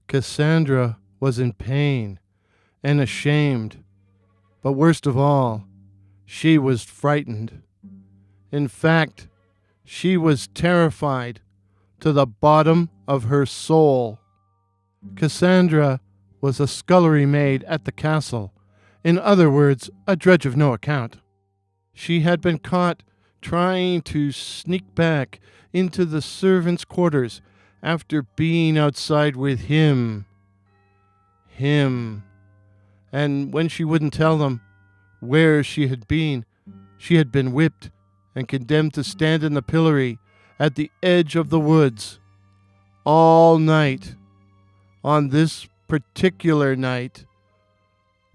Cassandra was in pain and ashamed, but worst of all, she was frightened. In fact, she was terrified to the bottom of her soul. Cassandra was a scullery maid at the castle, in other words, a drudge of no account. She had been caught trying to sneak back into the servants' quarters after being outside with him. And when she wouldn't tell them where she had been whipped and condemned to stand in the pillory at the edge of the woods all night. On this particular night,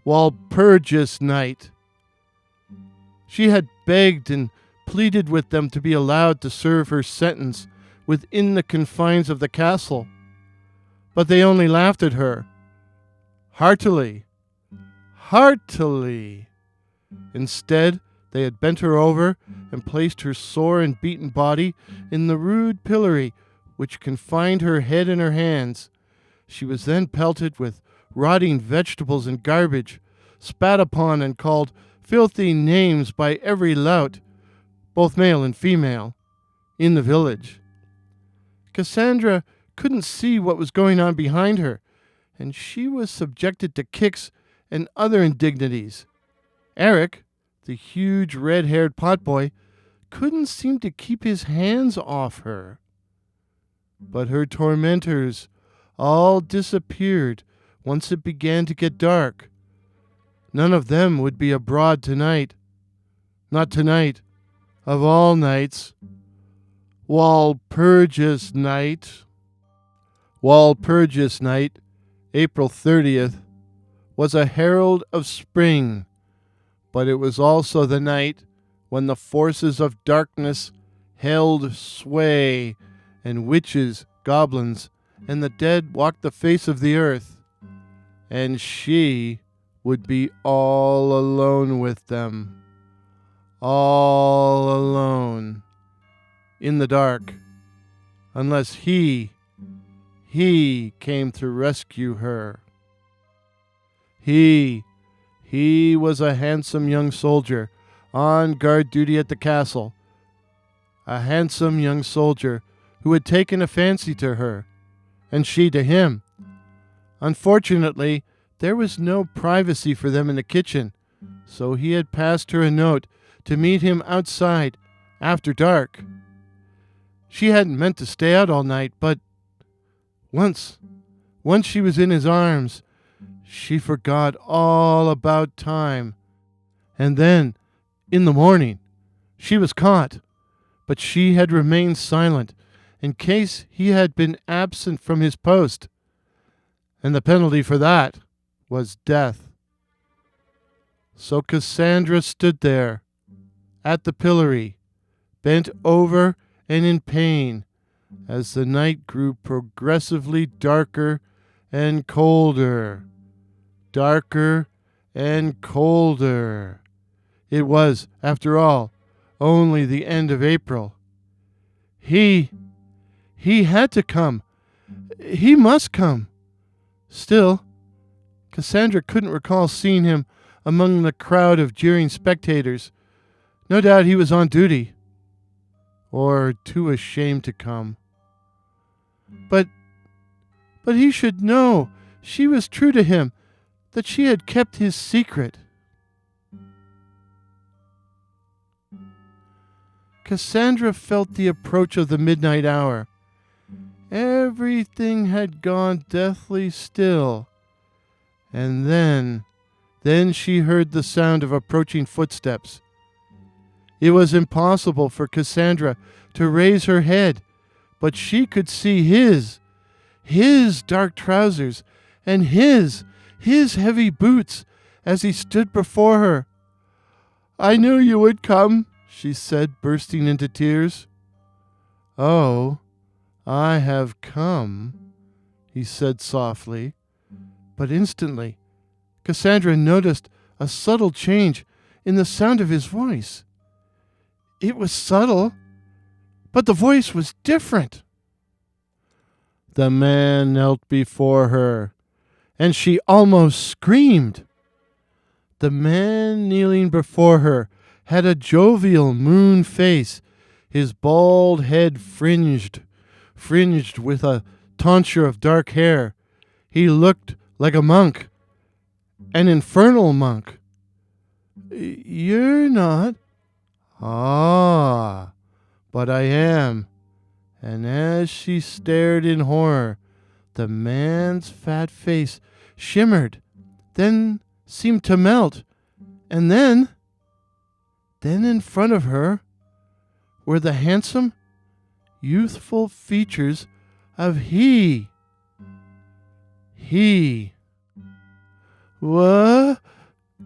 Walpurgis Night, she had begged and pleaded with them to be allowed to serve her sentence within the confines of the castle, but they only laughed at her. Heartily. Instead, they had bent her over and placed her sore and beaten body in the rude pillory which confined her head and her hands. She was then pelted with rotting vegetables and garbage, spat upon and called filthy names by every lout, both male and female, in the village. Cassandra couldn't see what was going on behind her, and she was subjected to kicks and other indignities. Eric, the huge red-haired potboy, couldn't seem to keep his hands off her. But her tormentors all disappeared once it began to get dark. None of them would be abroad tonight. Not tonight, of all nights. Walpurgis Night. Walpurgis Night, April 30th, was a herald of spring, but it was also the night when the forces of darkness held sway, and witches, goblins, and the dead walked the face of the earth, and she would be all alone with them. All alone. In the dark. Unless he came to rescue her. He was a handsome young soldier on guard duty at the castle. A handsome young soldier who had taken a fancy to her, and she to him. Unfortunately, there was no privacy for them in the kitchen, so he had passed her a note to meet him outside after dark. She hadn't meant to stay out all night, but once she was in his arms, she forgot all about time. And then, in the morning, she was caught, but she had remained silent in case he had been absent from his post, and the penalty for that was death. So Cassandra stood there, at the pillory, bent over and in pain, as the night grew progressively darker and colder. Darker and colder. It was, after all, only the end of April. He had to come. He must come. Still, Cassandra couldn't recall seeing him among the crowd of jeering spectators. No doubt he was on duty, or too ashamed to come. But he should know she was true to him, that she had kept his secret. Cassandra felt the approach of the midnight hour. Everything had gone deathly still. And then she heard the sound of approaching footsteps. It was impossible for Cassandra to raise her head, but she could see his dark trousers and his heavy boots as he stood before her. "I knew you would come," she said, bursting into tears. "Oh, I have come," he said softly. But instantly, Cassandra noticed a subtle change in the sound of his voice. It was subtle, but the voice was different. The man knelt before her, and she almost screamed. The man kneeling before her had a jovial moon face, his bald head fringed with a tonsure of dark hair. He looked like a monk, an infernal monk. You're not? Ah, but I am. And as she stared in horror, the man's fat face shimmered, then seemed to melt, and then in front of her were the handsome, youthful features of he. What?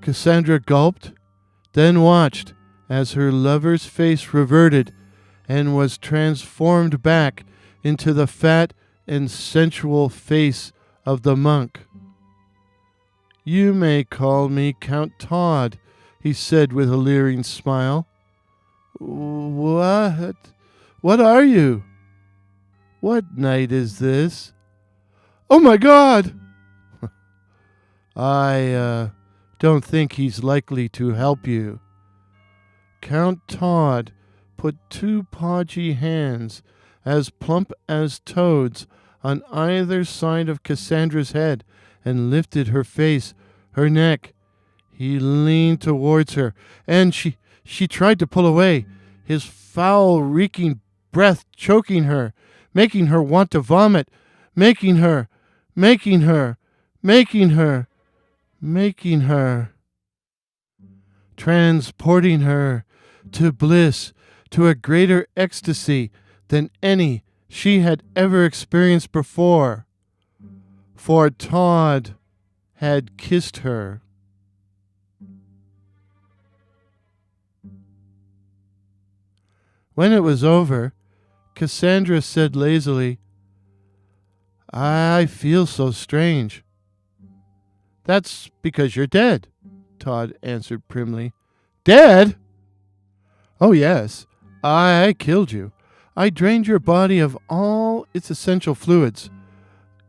Cassandra gulped, then watched as her lover's face reverted and was transformed back into the fat and sensual face of the monk. You may call me Count Todd, he said with a leering smile. What? What are you? What night is this? Oh my God! I don't think he's likely to help you. Count Todd put two podgy hands, as plump as toads, on either side of Cassandra's head and lifted her face, her neck. He leaned towards her, and she tried to pull away, his foul, reeking breath choking her, making her want to vomit, making her, transporting her to bliss, to a greater ecstasy than any she had ever experienced before. For Todd had kissed her. When it was over, Cassandra said lazily, I feel so strange. That's because you're dead, Todd answered primly. Dead? Oh, yes. I killed you. I drained your body of all its essential fluids.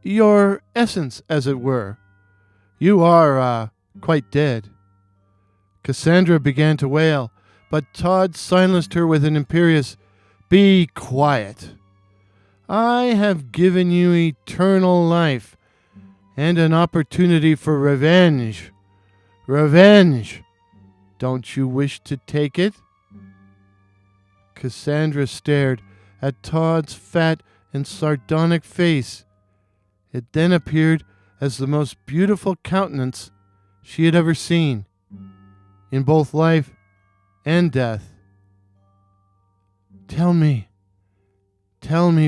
Your essence, as it were. You are, quite dead. Cassandra began to wail, but Todd silenced her with an imperious, Be quiet. I have given you eternal life and an opportunity for revenge. Revenge. Don't you wish to take it? Cassandra stared at Todd's fat and sardonic face. It then appeared as the most beautiful countenance she had ever seen, in both life and death. Tell me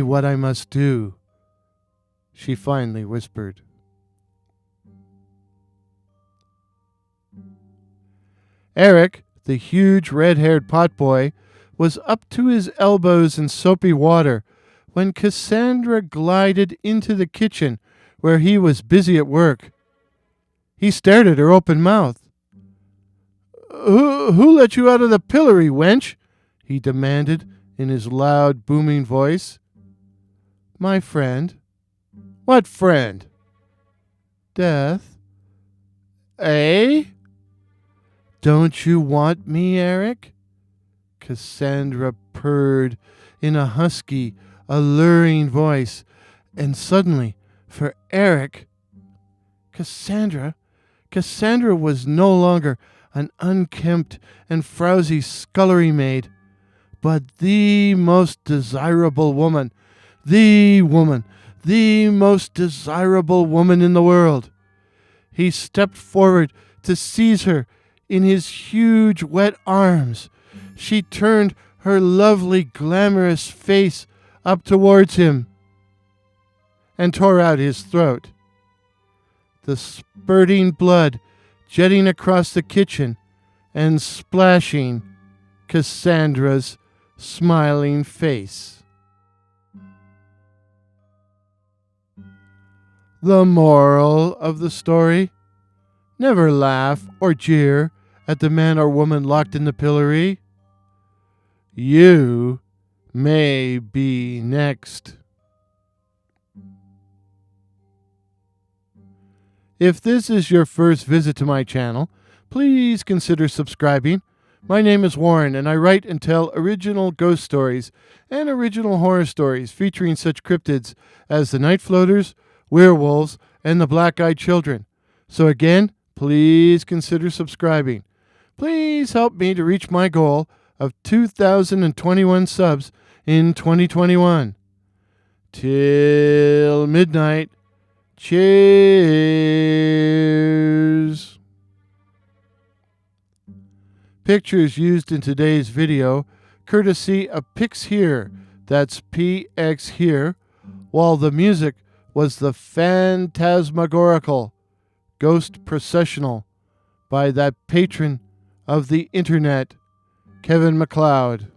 what I must do, she finally whispered. Eric, the huge red-haired potboy, was up to his elbows in soapy water when Cassandra glided into the kitchen where he was busy at work. He stared at her open mouthed. Who let you out of the pillory, wench? He demanded in his loud, booming voice. My friend. What friend? Death. Eh? Don't you want me, Eric? Cassandra purred in a husky, alluring voice, and suddenly, for Eric, Cassandra was no longer an unkempt and frowsy scullery maid, but the most desirable woman, the most desirable woman in the world. He stepped forward to seize her in his huge, wet arms. She turned her lovely, glamorous face up towards him and tore out his throat. The spurting blood jetting across the kitchen and splashing Cassandra's smiling face. The moral of the story: never laugh or jeer at the man or woman locked in the pillory. You may be next. If this is your first visit to my channel, please consider subscribing. My name is Warren, and I write and tell original ghost stories and original horror stories featuring such cryptids as the Night Floaters, werewolves, and the Black-Eyed Children. So again, please consider subscribing. Please help me to reach my goal of 2,021 subs in 2021. Till midnight. Cheers. Pictures used in today's video, courtesy of Pix Here, that's PX Here, while the music was the Phantasmagorical Ghost Processional by that patron of the internet, Kevin MacLeod.